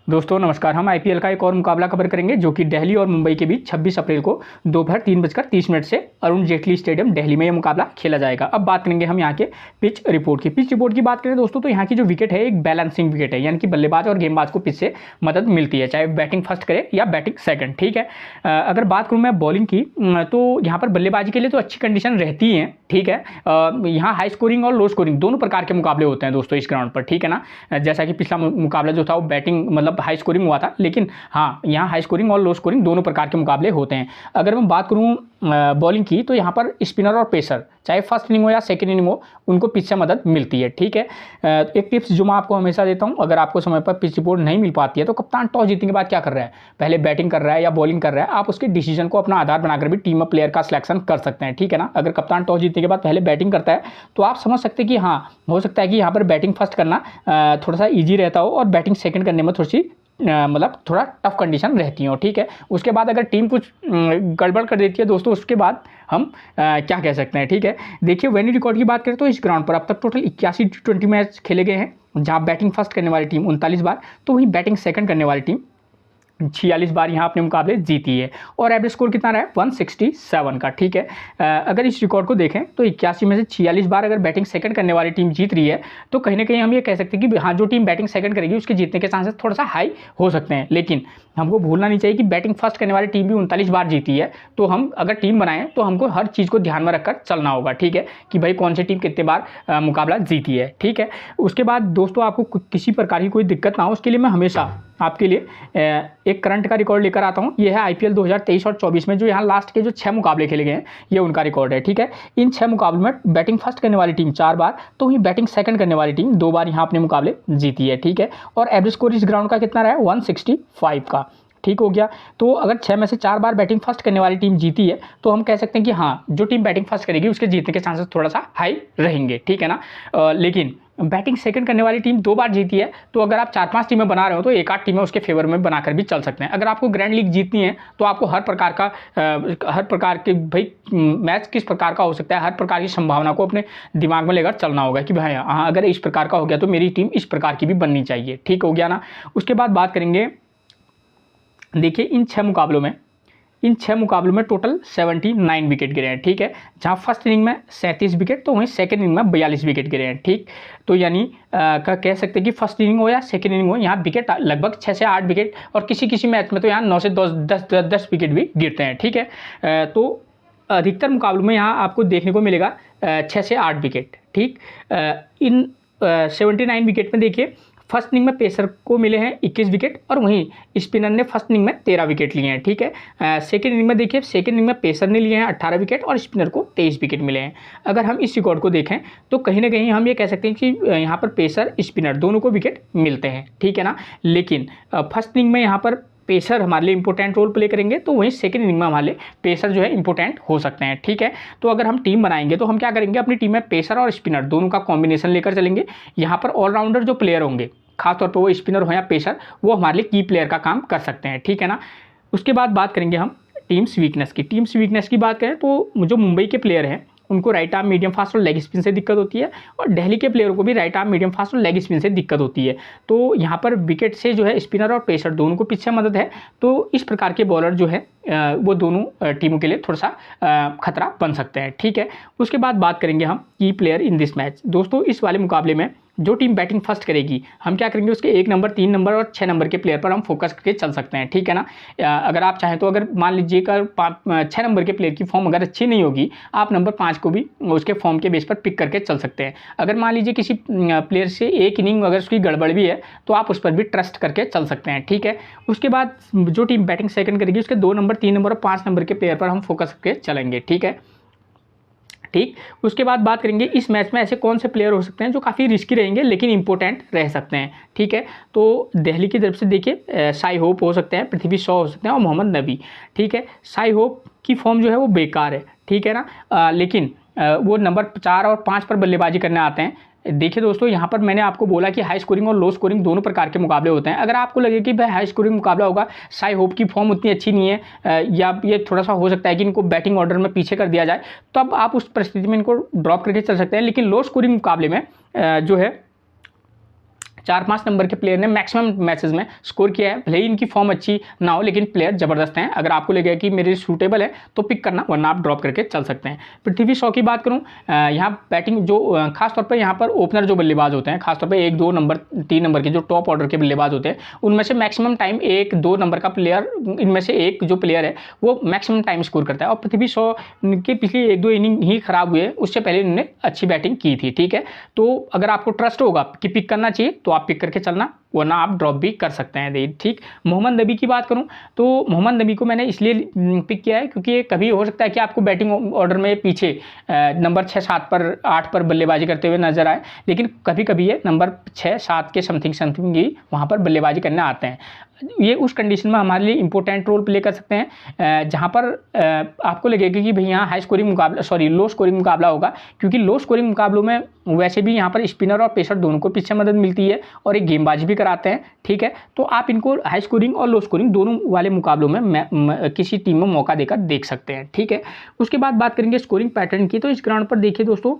दोस्तों नमस्कार। हम आईपीएल का एक और मुकाबला कवर करेंगे जो कि दिल्ली और मुंबई के बीच 26 अप्रैल को दोपहर 3:30 से अरुण जेटली स्टेडियम दिल्ली में यह मुकाबला खेला जाएगा। अब बात करेंगे हम यहाँ के पिच रिपोर्ट की। पिच रिपोर्ट की बात करें दोस्तों तो यहाँ की जो विकेट है एक बैलेंसिंग विकेट है, यानी कि बल्लेबाज और गेंदबाज को पिच से मदद मिलती है, चाहे बैटिंग फर्स्ट करे या बैटिंग सेकंड। ठीक है, अगर बात करूँ मैं बॉलिंग की तो यहाँ पर बल्लेबाजी के लिए तो अच्छी कंडीशन रहती है। ठीक है, यहाँ हाई स्कोरिंग और लो स्कोरिंग दोनों प्रकार के मुकाबले होते हैं दोस्तों इस ग्राउंड पर। ठीक है ना, जैसा कि पिछला मुकाबला जो था वो बैटिंग मतलब हाई स्कोरिंग हुआ था, लेकिन हाँ यहाँ हाई स्कोरिंग और लो स्कोरिंग दोनों प्रकार के मुकाबले होते हैं। अगर मैं बात करूँ बॉलिंग की तो यहाँ पर स्पिनर और पेसर चाहे फर्स्ट इनिंग हो या सेकंड इनिंग हो उनको पिच से मदद मिलती है। ठीक है, एक टिप्स जो मैं आपको हमेशा देता हूँ, अगर आपको समय पर पिच रिपोर्ट नहीं मिल पाती है तो कप्तान टॉस जीतने के बाद क्या कर रहा है, पहले बैटिंग कर रहा है या बॉलिंग कर रहा है, आप उसके डिसीजन को अपना आधार बनाकर भी टीम में प्लेयर का सिलेक्शन कर सकते हैं। ठीक है ना, अगर कप्तान टॉस जीतने के बाद पहले बैटिंग करता है तो आप समझ सकते हैं कि हाँ हो सकता है कि यहाँ पर बैटिंग फर्स्ट करना थोड़ा सा ईजी रहता हो और बैटिंग सेकंड करने में थोड़ी सी मतलब थोड़ा टफ कंडीशन रहती हो। ठीक है, उसके बाद अगर टीम कुछ गड़बड़ कर देती है दोस्तों, उसके बाद हम क्या कह सकते हैं। ठीक है, देखिए वेन्यू रिकॉर्ड की बात करें तो इस ग्राउंड पर अब तक टोटल 81 T20 मैच खेले गए हैं, जहां बैटिंग फर्स्ट करने वाली टीम 39 बार तो वहीं बैटिंग सेकंड करने वाली टीम 46 बार यहाँ अपने मुकाबले जीती है। और एवरेज स्कोर कितना रहा है 167 का। ठीक है, अगर इस रिकॉर्ड को देखें तो 81 में से 46 बार अगर बैटिंग सेकंड करने वाली टीम जीत रही है तो कहीं ना कहीं हम ये कह सकते हैं कि हाँ जो टीम बैटिंग सेकंड करेगी उसके जीतने के चांसेस थोड़ा सा हाई हो सकते हैं। लेकिन हमको भूलना नहीं चाहिए कि बैटिंग फर्स्ट करने वाली टीम भी 39 बार जीती है, तो हम अगर टीम बनाएं तो हमको हर चीज़ को ध्यान में रखकर चलना होगा। ठीक है, कि भाई कौन सी टीम कितने बार मुकाबला जीती है। ठीक है, उसके बाद दोस्तों आपको किसी प्रकार की कोई दिक्कत ना हो उसके लिए मैं हमेशा आपके लिए एक करंट का रिकॉर्ड लेकर आता हूं। यह है आईपीएल 2023 और 24 में जो यहाँ लास्ट के जो 6 मुकाबले खेले गए हैं ये उनका रिकॉर्ड है। ठीक है, इन 6 मुकाबलों में बैटिंग फर्स्ट करने वाली टीम 4 बार तो वहीं बैटिंग सेकंड करने वाली टीम 2 बार यहाँ अपने मुकाबले जीती है। ठीक है, और एवरेज स्कोर इस ग्राउंड का कितना रहा है 165 का। ठीक हो गया, तो अगर 6 में से 4 बार बैटिंग फर्स्ट करने वाली टीम जीती है तो हम कह सकते हैं कि हाँ जो टीम बैटिंग फर्स्ट करेगी उसके जीतने के चांसेस थोड़ा सा हाई रहेंगे। ठीक है ना, लेकिन बैटिंग सेकंड करने वाली टीम 2 बार जीती है तो अगर आप 4-5 टीमें बना रहे हो तो 1-8 टीमें उसके फेवर में बनाकर भी चल सकते हैं। अगर आपको ग्रैंड लीग जीतनी है तो आपको हर प्रकार के भाई मैच किस प्रकार का हो सकता है, हर प्रकार की संभावना को अपने दिमाग में लेकर चलना होगा कि भाई हाँ अगर इस प्रकार का हो गया तो मेरी टीम इस प्रकार की भी बननी चाहिए। ठीक हो गया ना, उसके बाद बात करेंगे देखिए इन 6 मुकाबलों में टोटल 79 विकेट गिरे हैं। ठीक है, जहां फर्स्ट इनिंग में 37 विकेट तो वहीं सेकंड इनिंग में 42 विकेट गिरे हैं। ठीक, तो यानी कह सकते हैं कि फर्स्ट इनिंग हो या सेकंड इनिंग हो यहाँ विकेट लगभग 6 से 8 विकेट और किसी मैच में तो यहाँ 9 से 10 विकेट भी गिरते हैं। ठीक है, तो अधिकतर मुकाबलों में यहाँ आपको देखने को मिलेगा 6 से 8 विकेट। ठीक, इन 79 विकेट में देखिए फर्स्ट इनिंग में पेसर को मिले हैं 21 विकेट और वहीं स्पिनर ने फर्स्ट इनिंग में 13 विकेट लिए हैं। ठीक है, सेकंड इनिंग में देखिए सेकंड इनिंग में पेसर ने लिए हैं 18 विकेट और स्पिनर को 23 विकेट मिले हैं। अगर हम इस रिकॉर्ड को देखें तो कहीं ना कहीं हम ये कह सकते हैं कि यहाँ पर पेसर स्पिनर दोनों को विकेट मिलते हैं। ठीक है ना, लेकिन फर्स्ट इनिंग में यहाँ पर पेसर हमारे लिए इंपॉर्टेंट रोल प्ले करेंगे तो वहीं सेकंड इनिंग में हमारे लिए पेसर जो है इंपॉर्टेंट हो सकते हैं। ठीक है, तो अगर हम टीम बनाएंगे तो हम क्या करेंगे, अपनी टीम में पेसर और स्पिनर दोनों का कॉम्बिनेशन लेकर चलेंगे। यहाँ पर ऑलराउंडर जो प्लेयर होंगे खासतौर पर वो स्पिनर हो या पेसर वो हमारे लिए की प्लेयर का काम कर सकते हैं। ठीक है ना, उसके बाद बात करेंगे हम टीम्स वीकनेस की बात करें तो जो मुंबई के प्लेयर हैं उनको राइट आर्म मीडियम फास्ट और लेग स्पिन से दिक्कत होती है और दिल्ली के प्लेयरों को भी राइट आर्म मीडियम फास्ट और लेग स्पिन से दिक्कत होती है। तो यहाँ पर विकेट से जो है स्पिनर और पेसर दोनों को पीछे मदद है, तो इस प्रकार के बॉलर जो है वो दोनों टीमों के लिए थोड़ा सा खतरा बन सकते हैं। ठीक है, उसके बाद बात करेंगे हम की प्लेयर इन दिस मैच। दोस्तों इस वाले मुकाबले में जो टीम बैटिंग फर्स्ट करेगी हम क्या करेंगे उसके 1 नंबर 3 नंबर और 6 नंबर के प्लेयर पर हम फोकस करके चल सकते हैं। ठीक है ना, अगर आप चाहें तो अगर मान लीजिए 6 नंबर के प्लेयर की फॉर्म अगर अच्छी नहीं होगी आप नंबर 5 को भी उसके फॉर्म के बेस पर पिक करके चल सकते हैं। अगर मान लीजिए किसी प्लेयर से एक इनिंग अगर उसकी गड़बड़ भी है तो आप उस पर भी ट्रस्ट करके चल सकते हैं। ठीक है, उसके बाद जो टीम बैटिंग सेकंड करेगी उसके 2 नंबर 3 नंबर और 5 नंबर के प्लेयर पर हम फोकस करके चलेंगे। ठीक है, ठीक, उसके बाद बात करेंगे इस मैच में ऐसे कौन से प्लेयर हो सकते हैं जो काफ़ी रिस्की रहेंगे लेकिन इंपॉर्टेंट रह सकते हैं। ठीक है, तो दिल्ली की तरफ से देखिए साई होप हो सकते हैं, पृथ्वी शॉ हो सकते हैं और मोहम्मद नबी। ठीक है, साई होप की फॉर्म जो है वो बेकार है। ठीक है ना, लेकिन वो नंबर 4 और 5 पर बल्लेबाजी करने आते हैं। देखिए दोस्तों यहाँ पर मैंने आपको बोला कि हाई स्कोरिंग और लो स्कोरिंग दोनों प्रकार के मुकाबले होते हैं। अगर आपको लगे कि भाई हाई स्कोरिंग मुकाबला होगा, साई होप की फॉर्म उतनी अच्छी नहीं है या ये थोड़ा सा हो सकता है कि इनको बैटिंग ऑर्डर में पीछे कर दिया जाए, तो अब आप उस परिस्थिति में इनको ड्रॉप करके चल सकते हैं। लेकिन लो स्कोरिंग मुकाबले में जो है 4-5 नंबर के प्लेयर ने मैक्सिमम मैचेस में स्कोर किया है। भले ही इनकी फॉर्म अच्छी ना हो, लेकिन प्लेयर ज़बरदस्त हैं। अगर आपको लगेगा कि मेरे सूटेबल है तो पिक करना, वरना आप ड्रॉप करके चल सकते हैं। पृथ्वी शॉ की बात करूँ, यहाँ बैटिंग जो खासतौर पर यहाँ पर ओपनर जो बल्लेबाज होते हैं, खासतौर पर 1, 2 नंबर, 3 नंबर के जो टॉप ऑर्डर के बल्लेबाज होते हैं, उनमें से मैक्सिमम टाइम 1, 2 नंबर का प्लेयर, इनमें से एक जो प्लेयर है वो मैक्सिमम टाइम स्कोर करता है। और पृथ्वी शॉ के पिछली 1-2 इनिंग ही खराब हुए, उससे पहले इन्होंने अच्छी बैटिंग की थी। ठीक है, तो अगर आपको ट्रस्ट होगा कि पिक करना चाहिए तो आप पिक करके चलना, वरना आप ड्रॉप भी कर सकते हैं। ठीक, मोहम्मद नबी की बात करूं तो मोहम्मद नबी को मैंने इसलिए पिक किया है क्योंकि कभी हो सकता है कि आपको बैटिंग ऑर्डर में पीछे नंबर 6, 7 पर 8 पर बल्लेबाजी करते हुए नजर आए, लेकिन कभी कभी ये नंबर 6, 7 के समथिंग ही वहाँ पर बल्लेबाजी करने आते हैं। ये उस कंडीशन में हमारे लिए इंपॉर्टेंट रोल प्ले कर सकते हैं जहाँ पर आपको लगेगा कि भाई यहाँ हाई स्कोरिंग मुकाबला, लो स्कोरिंग मुकाबला होगा, क्योंकि लो स्कोरिंग मुकाबलों में वैसे भी यहाँ पर स्पिनर और पेसर दोनों को पीछे मदद मिलती है और एक गेंदबाजी भी कराते हैं। ठीक है, तो आप इनको हाई स्कोरिंग और लो स्कोरिंग दोनों वाले मुकाबलों में किसी टीम में मौका देकर देख सकते हैं। ठीक है, उसके बाद बात करेंगे स्कोरिंग पैटर्न की। तो इस ग्राउंड पर देखिए दोस्तों,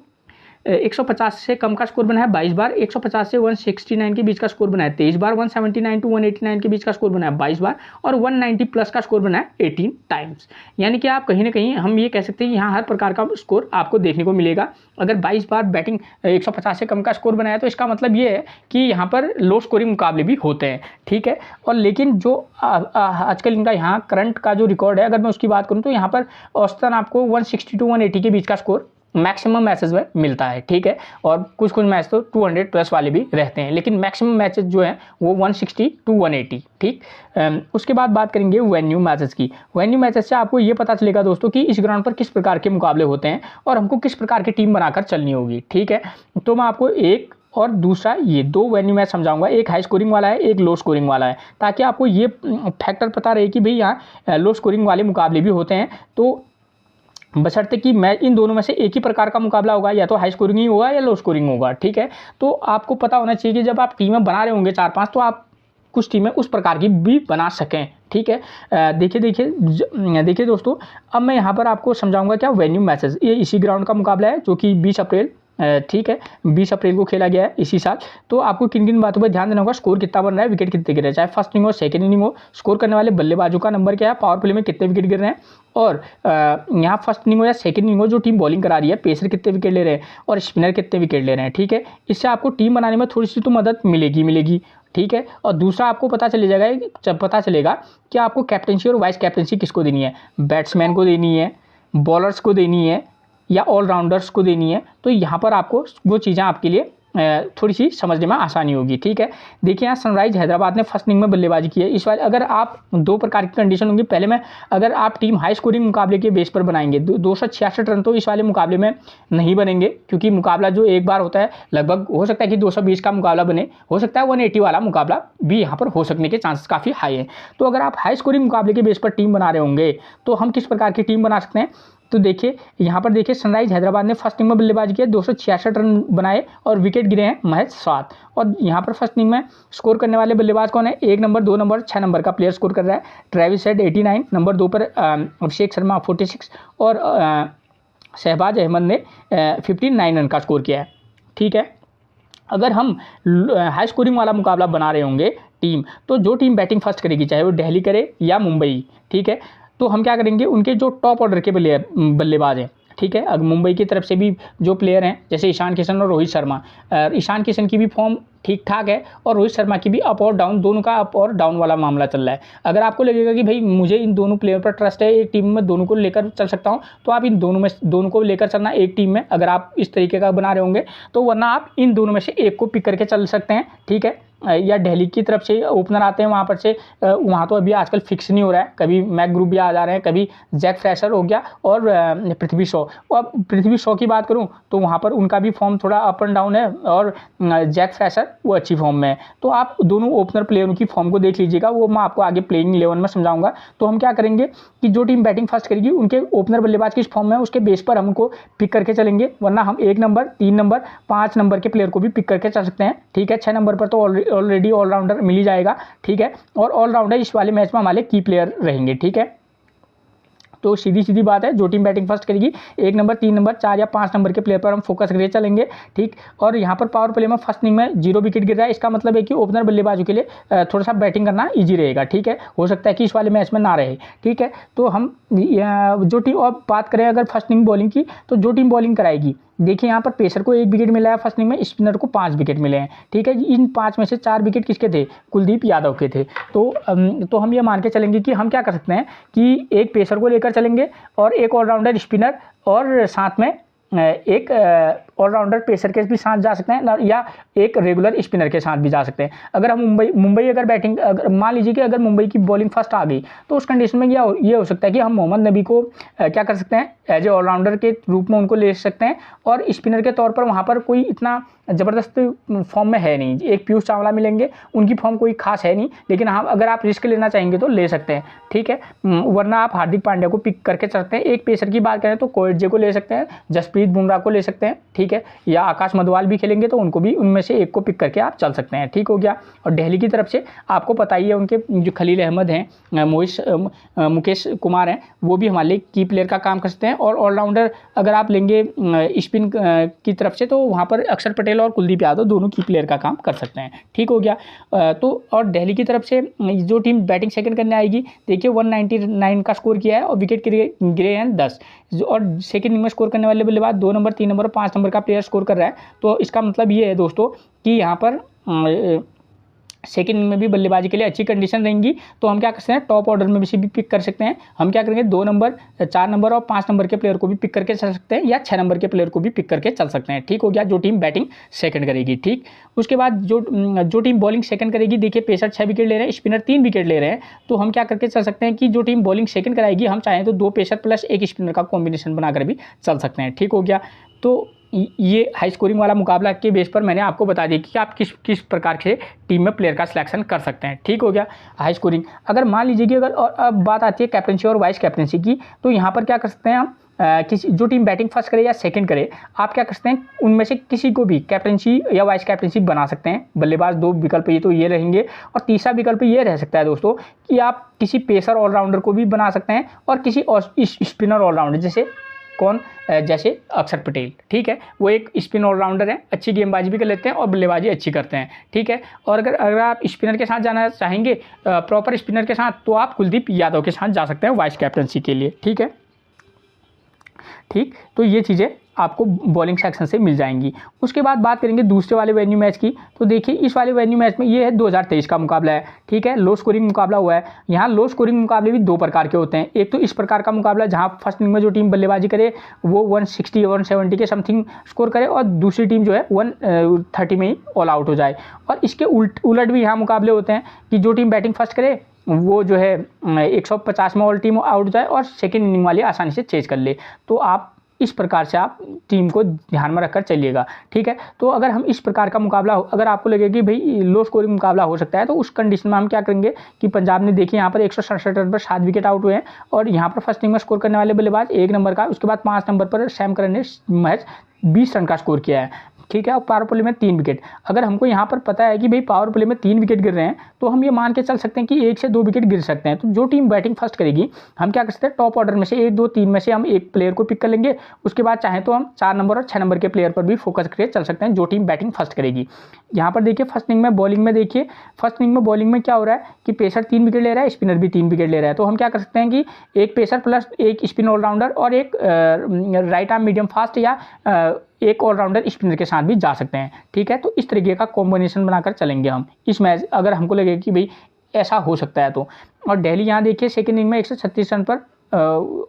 150 से कम का स्कोर बना है 22 बार, 150 से 169 के बीच का स्कोर बना है 23 बार, 179 टू 189 के बीच का स्कोर बना है 22 बार और 190 प्लस का स्कोर बना है 18 टाइम्स। यानी कि आप कहीं ना कहीं हम ये कह सकते हैं यहाँ हर प्रकार का स्कोर आपको देखने को मिलेगा। अगर 22 बार बैटिंग 150 से कम का स्कोर बनाया तो इसका मतलब ये है कि यहाँ पर लो स्कोरिंग मुकाबले भी होते हैं। ठीक है, और लेकिन जो आजकल इनका यहाँ करंट का जो रिकॉर्ड है, अगर मैं उसकी बात करूँ तो यहाँ पर औसतन आपको 160 टू 180 के बीच का स्कोर मैक्सिमम मैचेस में मिलता है। ठीक है, और कुछ मैच तो 200 प्लस वाले भी रहते हैं, लेकिन मैक्सिमम मैचेस जो हैं वो 160 टू 180। ठीक, उसके बाद बात करेंगे वेन्यू मैचेस की। वेन्यू मैचेस से आपको ये पता चलेगा दोस्तों कि इस ग्राउंड पर किस प्रकार के मुकाबले होते हैं और हमको किस प्रकार की टीम बनाकर चलनी होगी। ठीक है, तो मैं आपको एक और दूसरा ये 2 वेन्यू मैच समझाऊंगा, एक हाई स्कोरिंग वाला है, एक लो स्कोरिंग वाला है, ताकि आपको ये फैक्टर पता रहे कि भाई यहाँ लो स्कोरिंग वाले मुकाबले भी होते हैं। तो बशर्ते कि मैं इन दोनों में से एक ही प्रकार का मुकाबला होगा, या तो हाई स्कोरिंग ही होगा या लो स्कोरिंग होगा। ठीक है, तो आपको पता होना चाहिए कि जब आप टीमें बना रहे होंगे 4-5, तो आप कुछ टीमें उस प्रकार की भी बना सकें। ठीक है, देखिए दोस्तों, अब मैं यहाँ पर आपको समझाऊंगा क्या वेन्यू मैचेस। ये इसी ग्राउंड का मुकाबला है जो कि 20 अप्रैल, ठीक है, 20 अप्रैल को खेला गया है इसी साल। तो आपको किन किन बातों पर ध्यान देना होगा, स्कोर कितना बन रहा है, विकेट कितने गिर रहे हैं, चाहे फर्स्ट इनिंग हो सेकंड इनिंग हो, स्कोर करने वाले बल्लेबाजों का नंबर क्या है, पावर प्ले में कितने विकेट गिर रहे हैं, और यहाँ फर्स्ट इनिंग हो या सेकंड इनिंग हो जो टीम बॉलिंग करा रही है, पेसर कितने विकेट ले रहे हैं और स्पिनर कितने विकेट ले रहे हैं। ठीक है, इससे आपको टीम बनाने में थोड़ी सी तो मदद मिलेगी। ठीक है, और दूसरा आपको पता चलेगा कि आपको कैप्टनसी और वाइस कैप्टनसी किसको देनी है, बैट्समैन को देनी है, बॉलर्स को देनी है या ऑलराउंडर्स को देनी है। तो यहाँ पर आपको वो चीज़ें आपके लिए थोड़ी सी समझने में आसानी होगी। ठीक है, देखिए यहाँ सनराइज हैदराबाद ने फर्स्ट इनिंग में बल्लेबाजी की है। इस बार अगर आप 2 प्रकार की कंडीशन होंगी, पहले में अगर आप टीम हाई स्कोरिंग मुकाबले के बेस पर बनाएंगे 266 रन तो इस वाले मुकाबले में नहीं बनेंगे, क्योंकि मुकाबला जो एक बार होता है लगभग हो सकता है कि 220 का मुकाबला बने, हो सकता है 180 वाला मुकाबला भी यहाँ पर हो सकने के चांसेस काफ़ी हाई है। तो अगर आप हाई स्कोरिंग मुकाबले के बेस पर टीम बना रहे होंगे तो हम किस प्रकार की टीम बना सकते हैं। तो देखिए यहाँ पर देखिए सनराइज हैदराबाद ने फर्स्ट इनिंग में बल्लेबाजी किया, 266 रन बनाए और विकेट गिरे हैं महज 7। और यहाँ पर फर्स्ट इनिंग में स्कोर करने वाले बल्लेबाज कौन है, 1 नंबर, 2 नंबर, 6 नंबर का प्लेयर स्कोर कर रहा है। ट्रेविस हेड 89, नंबर 2 पर अभिषेक शर्मा 46 और शहबाज अहमद ने 59 रन का स्कोर किया है। ठीक है, अगर हम हाई स्कोरिंग वाला मुकाबला बना रहे होंगे टीम, तो जो टीम बैटिंग फर्स्ट करेगी, चाहे वो दिल्ली करे या मुंबई, ठीक है, तो हम क्या करेंगे, उनके जो टॉप ऑर्डर के बल्लेबाज हैं, ठीक है, अगर मुंबई की तरफ से भी जो प्लेयर हैं जैसे ईशान किशन और रोहित शर्मा, ईशान किशन की भी फॉर्म ठीक ठाक है और रोहित शर्मा की भी अप और डाउन, दोनों का अप और डाउन वाला मामला चल रहा है। अगर आपको लगेगा कि भाई मुझे इन दोनों प्लेयर पर ट्रस्ट है, एक टीम में दोनों को लेकर चल सकता हूं, तो आप इन दोनों को लेकर चलना एक टीम में, अगर आप इस तरीके का बना रहे होंगे तो, वरना आप इन दोनों में से एक को पिक करके चल सकते हैं। ठीक है, या दिल्ली की तरफ से ओपनर आते हैं, वहाँ पर से वहाँ तो अभी आजकल फिक्स नहीं हो रहा है, कभी मैक ग्रुप भी आ जा रहे हैं, कभी जैक फ्रेशर हो गया और पृथ्वी शॉ। और पृथ्वी शॉ की बात करूँ तो वहाँ पर उनका भी फॉर्म थोड़ा अप एंड डाउन है और जैक फ्रेशर वो अच्छी फॉर्म में है। तो आप दोनों ओपनर प्लेयरों की फॉर्म को देख लीजिएगा, वो मैं आपको आगे प्लेइंग 11 में समझाऊंगा। तो हम क्या करेंगे कि जो टीम बैटिंग फर्स्ट करेगी उनके ओपनर बल्लेबाज किस फॉर्म में है उसके बेस पर हमको पिक करके चलेंगे, वरना हम 1 नंबर, 3 नंबर, 5 नंबर के प्लेयर को भी पिक करके चल सकते हैं। ठीक है, 6 नंबर पर तो ऑलरेडी ऑलराउंडर मिल ही जाएगा। ठीक है, और ऑलराउंडर इस वाले मैच में हमारे की प्लेयर रहेंगे। ठीक है, तो सीधी सीधी बात है, जो टीम बैटिंग फर्स्ट करेगी 1 नंबर, 3 नंबर, 4 या 5 नंबर के प्लेयर पर हम फोकस करके चलेंगे। ठीक, और यहाँ पर पावर प्ले में फर्स्ट इनिंग में 0 विकेट गिर रहा है, इसका मतलब है कि ओपनर बल्लेबाजों के लिए थोड़ा सा बैटिंग करना ईजी रहेगा। ठीक है, हो सकता है कि इस वाले मैच में ना रहे। ठीक है, तो हम जो टीम, और बात करें अगर फर्स्ट इनिंग बॉलिंग की, तो जो टीम बॉलिंग कराएगी, देखिए यहाँ पर पेसर को 1 विकेट मिला है फर्स्ट इनिंग में, स्पिनर को 5 विकेट मिले हैं। ठीक है, इन 5 में से 4 विकेट किसके थे? कुलदीप यादव के थे। तो हम ये मान के चलेंगे कि हम क्या कर सकते हैं कि एक पेसर को लेकर चलेंगे और एक ऑलराउंडर स्पिनर, और साथ में एक ऑलराउंडर पेसर के भी साथ जा सकते हैं, या एक रेगुलर स्पिनर के साथ भी जा सकते हैं। अगर हम मुंबई अगर बैटिंग, अगर मान लीजिए कि अगर मुंबई की बॉलिंग फर्स्ट आ गई, तो उस कंडीशन में ये हो सकता है कि हम मोहम्मद नबी को क्या कर सकते हैं, एज ए ऑलराउंडर के रूप में उनको ले सकते हैं, और स्पिनर के तौर पर वहाँ पर कोई इतना ज़बरदस्त फॉर्म में है नहीं। एक पीयूष चावला मिलेंगे, उनकी फॉर्म कोई खास है नहीं, लेकिन हाँ अगर आप रिस्क लेना चाहेंगे तो ले सकते हैं। ठीक है, वरना आप हार्दिक पांड्या को पिक करके चलते हैं। एक पेसर की बात करें तो कोएटजे को ले सकते हैं, जसप्रीत बुमराह को ले सकते हैं। ठीक है, या आकाश मधवाल भी खेलेंगे तो उनको भी, उनमें से एक को पिक करके आप चल सकते हैं। ठीक हो गया। और दिल्ली की तरफ से आपको पता ही है, उनके जो खलील अहमद हैं, मुकेश कुमार हैं, वो भी हमारे लिए की प्लेयर का काम कर सकते हैं। और ऑलराउंडर अगर आप लेंगे स्पिन की तरफ से, तो वहाँ पर अक्षर पटेल और कुलदीप यादव दोनों की प्लेयर का काम कर सकते हैं। ठीक हो गया। तो और दिल्ली की तरफ से जो टीम बैटिंग सेकंड करने आएगी, देखिए 199 का स्कोर किया है और विकेट गिरे हैं 10, और सेकंड इनिंग में स्कोर करने वाले बल्लेबाज 2 नंबर, 3 नंबर और 5 नंबर का प्लेयर स्कोर कर रहा है। तो इसका मतलब ये है दोस्तों कि यहाँ पर सेकंड इनिंग में भी बल्लेबाजी के लिए अच्छी कंडीशन रहेंगी। तो हम क्या कर सकते हैं, टॉप ऑर्डर में भी पिक कर सकते हैं। हम क्या करेंगे, 2 नंबर, 4 नंबर और 5 नंबर के प्लेयर को भी पिक करके चल सकते हैं, या 6 नंबर के प्लेयर को भी पिक करके चल सकते हैं। ठीक हो गया, जो टीम बैटिंग सेकंड करेगी। ठीक, उसके बाद जो टीम बॉलिंग सेकंड करेगी, देखिए पेसर 6 विकेट ले रहे हैं, स्पिनर 3 विकेट ले रहे हैं। तो हम क्या करके चल सकते हैं कि जो टीम बॉलिंग सेकंड कराएगी, हम चाहें तो 2 पेसर प्लस 1 स्पिनर का कॉम्बिनेशन बनाकर भी चल सकते हैं। ठीक हो गया। तो ये हाई स्कोरिंग वाला मुकाबला के बेस पर मैंने आपको बता दिया कि आप किस प्रकार से टीम में प्लेयर का सिलेक्शन कर सकते हैं। ठीक हो गया, हाई स्कोरिंग। अगर मान लीजिए कि अगर, और अब बात आती है कैप्टनसी और वाइस कैप्टनसी की, तो यहाँ पर क्या कर सकते हैं हम, किसी जो टीम बैटिंग फर्स्ट करे या सेकंड करे, आप क्या कर सकते हैं, उनमें से किसी को भी कैप्टनसी या वाइस कैप्टनसी बना सकते हैं। बल्लेबाज 2 विकल्प ये तो ये रहेंगे, और तीसरा विकल्प ये रह सकता है दोस्तों कि आप किसी पेसर ऑलराउंडर को भी बना सकते हैं, और किसी स्पिनर ऑलराउंडर, जैसे अक्षर पटेल। ठीक है, वो एक स्पिन ऑलराउंडर है, अच्छी गेंदबाजी भी कर लेते हैं और बल्लेबाजी अच्छी करते हैं। ठीक है, और अगर आप स्पिनर के साथ जाना चाहेंगे, प्रॉपर स्पिनर के साथ, तो आप कुलदीप यादव के साथ जा सकते हैं वाइस कैप्टनसी के लिए। ठीक है, ठीक, तो ये चीज़ें आपको बॉलिंग सेक्शन से मिल जाएंगी। उसके बाद बात करेंगे दूसरे वाले वेन्यू मैच की। तो देखिए इस वाले वेन्यू मैच में ये है 2023 का मुकाबला है। ठीक है, लो स्कोरिंग मुकाबला हुआ है। यहाँ लो स्कोरिंग मुकाबले भी 2 प्रकार के होते हैं। एक तो इस प्रकार का मुकाबला जहाँ फर्स्ट इनिंग में जो टीम बल्लेबाजी करे वो 160 170 के समथिंग स्कोर करे, और दूसरी टीम जो है 130 में ही ऑल आउट हो जाए। और इसके उलट भी यहाँ मुकाबले होते हैं कि जो टीम बैटिंग फर्स्ट करे वो जो है 150 में ऑल टीम आउट जाए, और सेकेंड इनिंग वाली आसानी से चेज कर ले। तो आप इस प्रकार से आप टीम को ध्यान में रखकर चलिएगा। ठीक है, तो अगर हम इस प्रकार का मुकाबला, अगर आपको लगे कि भाई लो स्कोरिंग मुकाबला हो सकता है, तो उस कंडीशन में हम क्या करेंगे कि पंजाब ने देखिए यहाँ पर 167 रन पर 7 विकेट आउट हुए हैं, और यहाँ पर फर्स्ट इनिंग में स्कोर करने वाले बल्लेबाज 1 नंबर का, उसके बाद 5 नंबर पर सैम करन ने महज 20 रन का स्कोर किया है। ठीक है, और पावर प्ले में 3 विकेट। अगर हमको यहाँ पर पता है कि भाई पावर प्ले में 3 विकेट गिर रहे हैं, तो हम ये मान के चल सकते हैं कि 1 से 2 विकेट गिर सकते हैं। तो जो टीम बैटिंग फर्स्ट करेगी, हम क्या कर सकते हैं, टॉप ऑर्डर में से 1 2 3 में से हम एक प्लेयर को पिक कर लेंगे। उसके बाद चाहें तो हम 4 नंबर और 6 नंबर के प्लेयर पर भी फोकस करके चल सकते हैं, जो टीम बैटिंग फर्स्ट करेगी। यहाँ पर देखिए फर्स्ट इनिंग में बॉलिंग में, देखिए फर्स्ट इनिंग में बॉलिंग में क्या हो रहा है कि पेसर 3 विकेट ले रहा है, स्पिनर भी 3 विकेट ले रहा है। तो हम क्या कर सकते हैं कि एक पेसर प्लस 1 स्पिन ऑलराउंडर और एक राइट आर्म मीडियम फास्ट या एक ऑलराउंडर स्पिनर के साथ भी जा सकते हैं। ठीक है, तो इस तरीके का कॉम्बिनेशन बनाकर चलेंगे हम इस मैच, अगर हमको लगे कि भाई ऐसा हो सकता है तो। और दिल्ली यहाँ देखिए सेकेंड इनिंग में 136 रन पर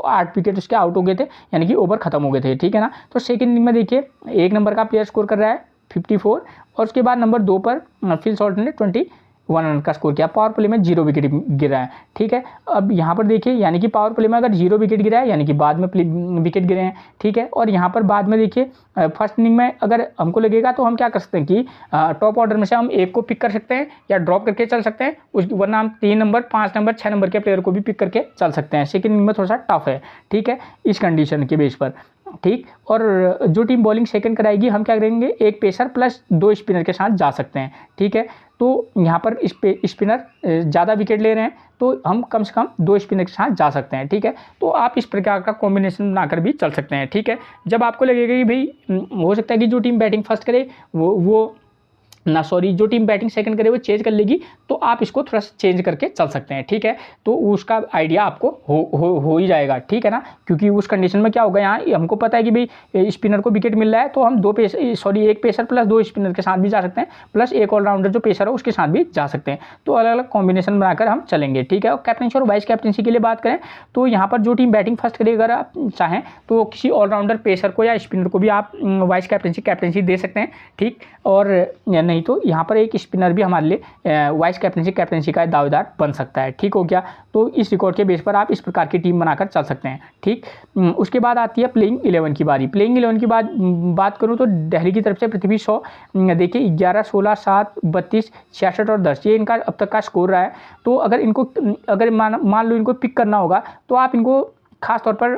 8 विकेट उसके आउट हो गए थे, यानी कि ओवर खत्म हो गए थे। ठीक है ना, तो सेकेंड इनिंग में देखिए 1 नंबर का प्लेयर स्कोर कर रहा है 54, और उसके बाद नंबर 2 पर फिल सॉल्ट ने 21 रन का स्कोर किया। पावर प्ले में 0 विकेट गिरा है। ठीक है, अब यहाँ पर देखिए यानी कि पावर प्ले में अगर 0 विकेट गिरा है, यानी कि बाद में विकेट गिरे हैं। ठीक है, और यहाँ पर बाद में देखिए फर्स्ट इनिंग में अगर हमको लगेगा तो हम क्या कर सकते हैं कि टॉप ऑर्डर में से हम एक को पिक कर सकते हैं या ड्रॉप करके चल सकते हैं, वरना हम 3 नंबर 5 नंबर 6 नंबर के प्लेयर को भी पिक करके चल सकते हैं। सेकेंड इनिंग में थोड़ा सा टफ है। ठीक है, इस कंडीशन के बेस पर। ठीक। और जो टीम बॉलिंग सेकंड कराएगी हम क्या करेंगे, एक पेसर प्लस 2 स्पिनर के साथ जा सकते हैं। ठीक है, तो यहाँ पर स्पिनर ज़्यादा विकेट ले रहे हैं तो हम कम से कम 2 स्पिनर के साथ जा सकते हैं। ठीक है, तो आप इस प्रकार का कॉम्बिनेशन बनाकर भी चल सकते हैं। ठीक है, जब आपको लगेगा कि भाई हो सकता है कि जो टीम बैटिंग फर्स्ट करे जो टीम बैटिंग सेकंड करे वो चेंज कर लेगी, तो आप इसको थोड़ा सा चेंज करके चल सकते हैं। ठीक है, तो उसका आइडिया आपको हो ही जाएगा। ठीक है ना, क्योंकि उस कंडीशन में क्या होगा, यहाँ हमको पता है कि भाई स्पिनर को विकेट मिल रहा है तो हम एक पेसर प्लस 2 स्पिनर के साथ भी जा सकते हैं, प्लस एक ऑलराउंडर जो पेसर है उसके साथ भी जा सकते हैं। तो अलग अलग कॉम्बिनेशन बनाकर हम चलेंगे। ठीक है, और कैप्टनसी और वाइस कैप्टनसी के लिए बात करें तो यहाँ पर जो टीम बैटिंग फर्स्ट करे अगर आप चाहें तो किसी ऑलराउंडर पेसर को या स्पिनर को भी आप वाइस कैप्टनसी दे सकते हैं। ठीक, और नहीं तो यहाँ पर एक स्पिनर भी हमारे लिए वाइस कैप्टनसी का दावेदार बन सकता है। ठीक हो गया, तो इस रिकॉर्ड के बेस पर आप इस प्रकार की टीम बनाकर चल सकते हैं। ठीक, उसके बाद आती है प्लेइंग 11 की बारी। प्लेइंग 11 की बात करूँ तो दिल्ली की तरफ से पृथ्वी शॉ देखिए 11, 16, 7, 32, 66 और 10 ये इनका अब तक का स्कोर रहा है। तो अगर मान लो इनको पिक करना होगा तो आप इनको खास तौर पर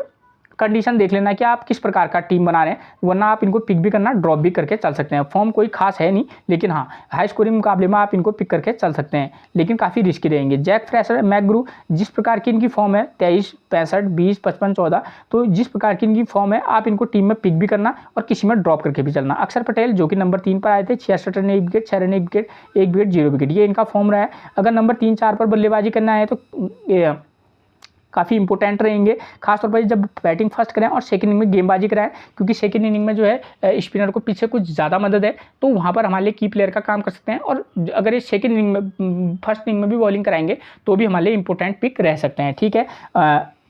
कंडीशन देख लेना कि आप किस प्रकार का टीम बना रहे हैं, वरना आप इनको पिक भी करना ड्रॉप भी करके चल सकते हैं। फॉर्म कोई खास है नहीं, लेकिन हाँ हाई स्कोरिंग मुकाबले में आप इनको पिक करके चल सकते हैं, लेकिन काफ़ी रिस्की रहेंगे। जैक फ्रेशर, मैकग्रू, जिस प्रकार की इनकी फॉर्म है 23, 65, 20, 55, 14, तो जिस प्रकार की इनकी फॉर्म है आप इनको टीम में पिक भी करना और किसी में ड्रॉप करके भी चलना। अक्षर पटेल जो कि नंबर 3 पर आए थे, 66 run 1 wicket, 6 run 1 wicket, 1 wicket 0 wicket, ये इनका फॉर्म रहा है। अगर नंबर 3, 4 पर बल्लेबाजी करना है तो काफ़ी इंपॉर्टेंट रहेंगे, खासतौर पर जब बैटिंग फर्स्ट करें और सेकंड इनिंग में गेंदबाजी कराएं, क्योंकि सेकंड इनिंग में जो है स्पिनर को पीछे कुछ ज़्यादा मदद है, तो वहाँ पर हमारे लिए की प्लेयर का काम कर सकते हैं। और अगर ये सेकंड इनिंग में फर्स्ट इनिंग में भी बॉलिंग कराएंगे तो भी हमारे लिए इंपॉर्टेंट पिक रह सकते हैं। ठीक है,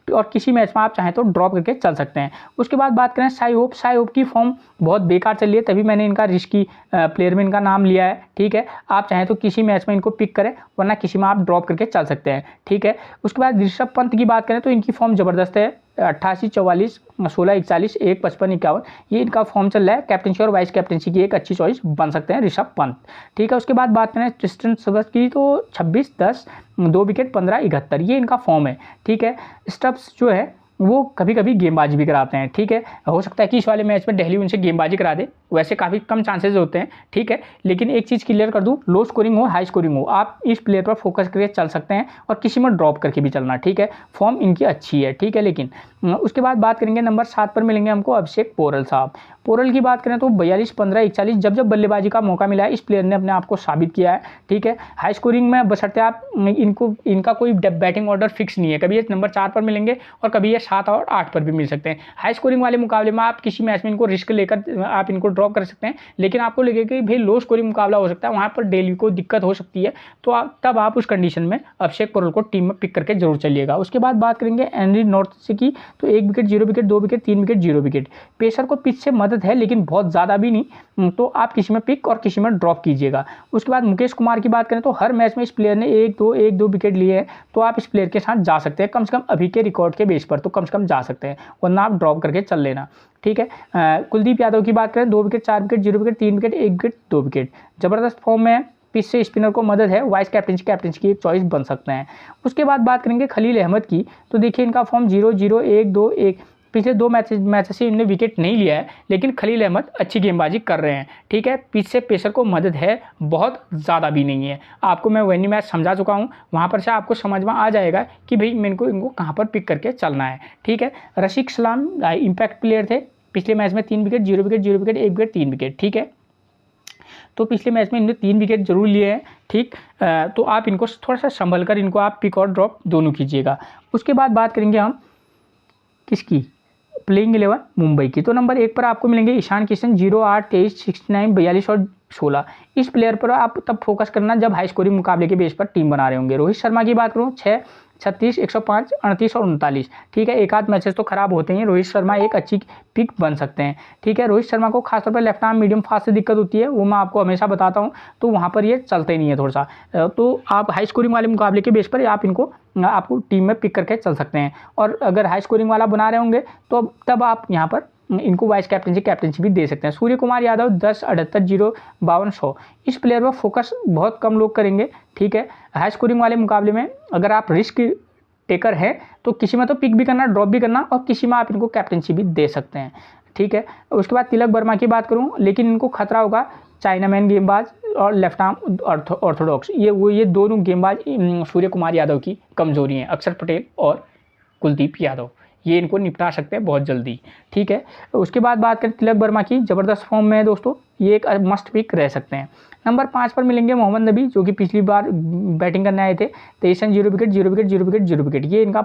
और किसी मैच में आप चाहें तो ड्रॉप करके चल सकते हैं। उसके बाद बात करें साई होप की फॉर्म बहुत बेकार चल रही है, तभी मैंने इनका रिस्की प्लेयर में इनका नाम लिया है। ठीक है, आप चाहें तो किसी मैच में इनको पिक करें, वरना किसी में आप ड्रॉप करके चल सकते हैं। ठीक है, उसके बाद ऋषभ पंत की बात करें तो इनकी फॉर्म ज़बरदस्त है, 88, 44, 16, 41, 1, 55, 51 ये इनका फॉर्म चल रहा है। कैप्टनसी और वाइस कैप्टनसी की एक अच्छी चॉइस बन सकते हैं ऋषभ पंत। ठीक है, उसके बाद बात करें ट्रिस्टन स्टब्स की तो 26, 10, 2 विकेट, 15, 71 ये इनका फॉर्म है। ठीक है, स्टब्स जो है वो कभी कभी गेंदबाजी भी कराते हैं। ठीक है, हो सकता है कि इस वाले मैच में दिल्ली उनसे गेंदबाजी करा दे, वैसे काफ़ी कम चांसेस होते हैं। ठीक है, लेकिन एक चीज़ क्लियर कर दूं, लो स्कोरिंग हो हाई स्कोरिंग हो आप इस प्लेयर पर फोकस करके चल सकते हैं और किसी में ड्रॉप करके भी चलना। ठीक है, फॉर्म इनकी अच्छी है। ठीक है, लेकिन उसके बाद बात करेंगे नंबर 7 पर मिलेंगे हमको अभिषेक पोरल साहब। पोरल की बात करें तो 42, 15, 41 जब बल्लेबाजी का मौका मिला है इस प्लेयर ने अपने आप को साबित किया है। ठीक है, हाई स्कोरिंग में बशर्ते आप इनका कोई बैटिंग ऑर्डर फिक्स नहीं है, कभी ये नंबर 4 पर मिलेंगे और कभी ये 7 और 8 पर भी मिल सकते हैं। हाई स्कोरिंग वाले मुकाबले में आप किसी मैच में इनको रिस्क लेकर आप इनको ड्रॉप कर सकते हैं, लेकिन आपको लगेगा कि भाई लो स्कोरिंग मुकाबला हो सकता है, वहाँ पर दिल्ली को दिक्कत हो सकती है, तो तब आप उस कंडीशन में अभिषेक पोरल को टीम में पिक करके जरूर चलिएगा। उसके बाद बात करेंगे एनरी नॉर्थ से की तो 1 wicket, 0 wicket, 2 wicket, 3 wicket, 0 wicket. Pacer को पिच से मदद है लेकिन बहुत ज़्यादा भी नहीं, तो आप किसी में पिक और किसी में ड्रॉप कीजिएगा। उसके बाद मुकेश कुमार की बात करें तो हर मैच में इस प्लेयर ने 1-2 विकेट लिए हैं, तो आप इस प्लेयर के साथ जा सकते हैं, कम से कम अभी के रिकॉर्ड के बेस पर तो कम से कम जा सकते हैं, वरना आप ड्रॉप करके चल लेना। ठीक है, कुलदीप यादव की बात करें 2 wicket, 4 wicket, 0 wicket, 3 wicket, 1 wicket, 2 wicket, ज़बरदस्त फॉर्म में है, पिच से स्पिनर को मदद है, वाइस कैप्टनसी की एक चॉइस बन सकते हैं। उसके बाद बात करेंगे खलील अहमद की तो देखिए इनका फॉर्म 0-0, 1-2-1 पिछले 2 मैचेस से इन्होंने विकेट नहीं लिया है, लेकिन खलील अहमद अच्छी गेंदबाजी कर रहे हैं। ठीक है, पिच से पेसर को मदद है, बहुत ज़्यादा भी नहीं है। आपको मैं वेन्यू मैच समझा चुका हूँ, वहाँ पर से आपको समझ में आ जाएगा कि भाई मेरे को इनको कहाँ पर पिक करके चलना है। ठीक है, रशीद सलाम इम्पैक्ट प्लेयर थे, पिछले मैच में 3 wicket, 0 wicket, 0 wicket, 1 wicket, 3 wicket. ठीक है, तो पिछले मैच में इन्होंने 3 विकेट जरूर लिए हैं। ठीक, तो आप इनको थोड़ा सा संभल कर इनको आप पिक और ड्रॉप दोनों कीजिएगा। उसके बाद बात करेंगे हम किसकी, प्लेइंग 11 मुंबई की। तो नंबर 1 पर आपको मिलेंगे ईशान किशन 0, 8, 23, 69, 42 और 16। इस प्लेयर पर आप तब फोकस करना जब हाई स्कोरिंग मुकाबले के बेस पर टीम बना रहे होंगे। रोहित शर्मा की बात करूँ 6, 36, 105, 38 और 39। ठीक है, एक आध मैचेस तो खराब होते हैं, रोहित शर्मा एक अच्छी पिक बन सकते हैं। ठीक है, रोहित शर्मा को खासतौर पर लेफ्ट आर्म मीडियम फास्ट से दिक्कत होती है, वो मैं आपको हमेशा बताता हूँ, तो वहाँ पर ये चलते नहीं है थोड़ा सा, तो आप हाई स्कोरिंग वाले मुकाबले के बेस पर आप इनको आपको टीम में पिक करके चल सकते हैं। और अगर हाई स्कोरिंग वाला बना रहे होंगे तो तब आप यहाँ पर इनको वाइस कैप्टनसी भी दे सकते हैं। सूर्य कुमार यादव 10, 78, 0, 52, 100 इस प्लेयर पर फोकस बहुत कम लोग करेंगे। ठीक है, हाई स्कोरिंग वाले मुकाबले में अगर आप रिस्क टेकर है तो किसी में तो पिक भी करना, ड्रॉप भी करना, और किसी में आप इनको कैप्टनसी भी दे सकते हैं, ठीक है। उसके बाद तिलक वर्मा की बात करूँ, लेकिन इनको खतरा होगा चाइनामैन गेंदबाज और लेफ्ट आर्म ऑर्थोडॉक्स, ये दोनों गेंदबाज सूर्य कुमार यादव की कमजोरी हैं, अक्षर पटेल और कुलदीप यादव, ये इनको निपटा सकते हैं बहुत जल्दी, ठीक है। उसके बाद बात करें तिलक वर्मा की, ज़बरदस्त फॉर्म में है दोस्तों, ये एक मस्ट पिक रह सकते हैं। नंबर 5 पर मिलेंगे मोहम्मद नबी, जो कि पिछली बार बैटिंग करने आए थे, 23 run 0 wicket 0 wicket 0 wicket 0 wicket, ये इनका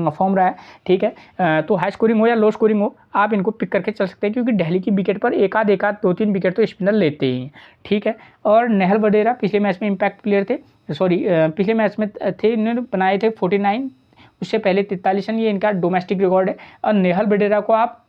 फॉर्म रहा है, ठीक है। तो हाई स्कोरिंग हो या लो स्कोरिंग हो, आप इनको पिक करके चल सकते हैं, क्योंकि दिल्ली की विकेट पर एक आध 2-3 विकेट तो स्पिनर लेते ही हैं, ठीक है। और नेहल वडेरा पिछले मैच में इम्पैक्ट प्लेयर थे, पिछले मैच में थे, इन्होंने बनाए थे 49, उससे पहले 43 रन, ये इनका डोमेस्टिक रिकॉर्ड है। और नेहल वडेरा को आप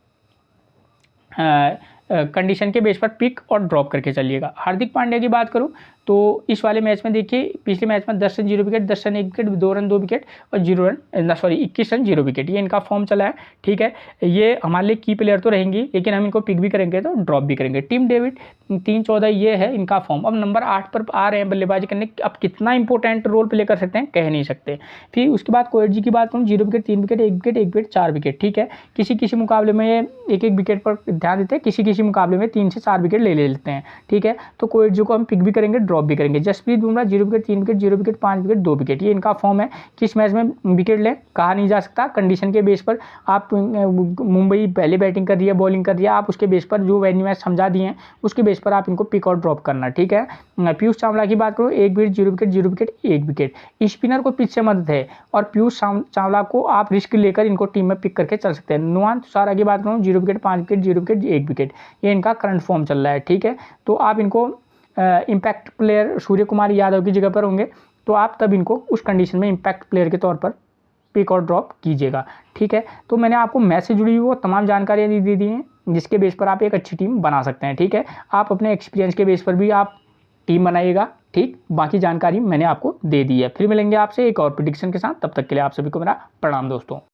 कंडीशन के बेस पर पिक और ड्रॉप करके चलिएगा। हार्दिक पांड्या की बात करूं तो इस वाले मैच में देखिए, पिछले मैच में 10 run 0 wicket, 10 run 1 wicket, 2 run 2 wicket और 21 रन 0 विकेट, ये इनका फॉर्म चला है, ठीक है। ये हमारे लिए की प्लेयर तो रहेंगी, लेकिन हम इनको पिक भी करेंगे तो ड्रॉप भी करेंगे। टीम डेविड 3-14, ये है इनका फॉर्म। अब नंबर 8 पर आ रहे हैं बल्लेबाजी करने, अब कितना इंपॉर्टेंट रोल प्ले कर सकते हैं कह नहीं सकते। फिर उसके बाद कोएट जी की बात करूँ, 0 wicket 3 wicket 1 wicket 1 wicket 4 wicket, ठीक है। किसी मुकाबले में 1-1 विकेट पर ध्यान देते हैं, किसी मुकाबले में 3 से 4 विकेट ले लेते हैं, ठीक है। तो कोएट जी को हम पिक भी करेंगे, ड्रॉप भी करेंगे। Jasprit Bumrah 0 wicket 3 wicket 0 wicket 5 wicket 2 wicket, ये इनका फॉर्म है। किस मैच में विकेट लें कहा नहीं जा सकता, कंडीशन के बेस पर आप, मुंबई पहले बैटिंग कर रही है, बॉलिंग कर रही है, आप उसके बेस पर जो वेन्यू मैच समझा दिए हैं उसके बेस पर आप इनको पिक और ड्रॉप करना, ठीक है। पीयूष चावला की बात करो, 1 wicket 0 wicket 0 wicket 1 wicket, spinner को पिच से मदद है, और पीयूष चावला को आप रिस्क लेकर इनको टीम में पिक करके चल सकते हैं। नुआन तुषारा की बात करूँ, 0 विकेट 5 विकेट 0 विकेट 1 विकेट, ये इनका करंट फॉर्म चल रहा है, ठीक है। तो आप इनको इम्पैक्ट प्लेयर सूर्य कुमार यादव की जगह पर होंगे, तो आप तब इनको उस कंडीशन में इम्पैक्ट प्लेयर के तौर पर पिक और ड्रॉप कीजिएगा, ठीक है। तो मैंने आपको मैच से जुड़ी हुई वो तमाम जानकारियाँ दे दी हैं, जिसके बेस पर आप एक अच्छी टीम बना सकते हैं, ठीक है। आप अपने एक्सपीरियंस के बेस पर भी आप टीम बनाइएगा, ठीक। बाकी जानकारी मैंने आपको दे दी है। फिर मिलेंगे आपसे एक और प्रेडिक्शन के साथ, तब तक के लिए आप सभी को मेरा प्रणाम दोस्तों।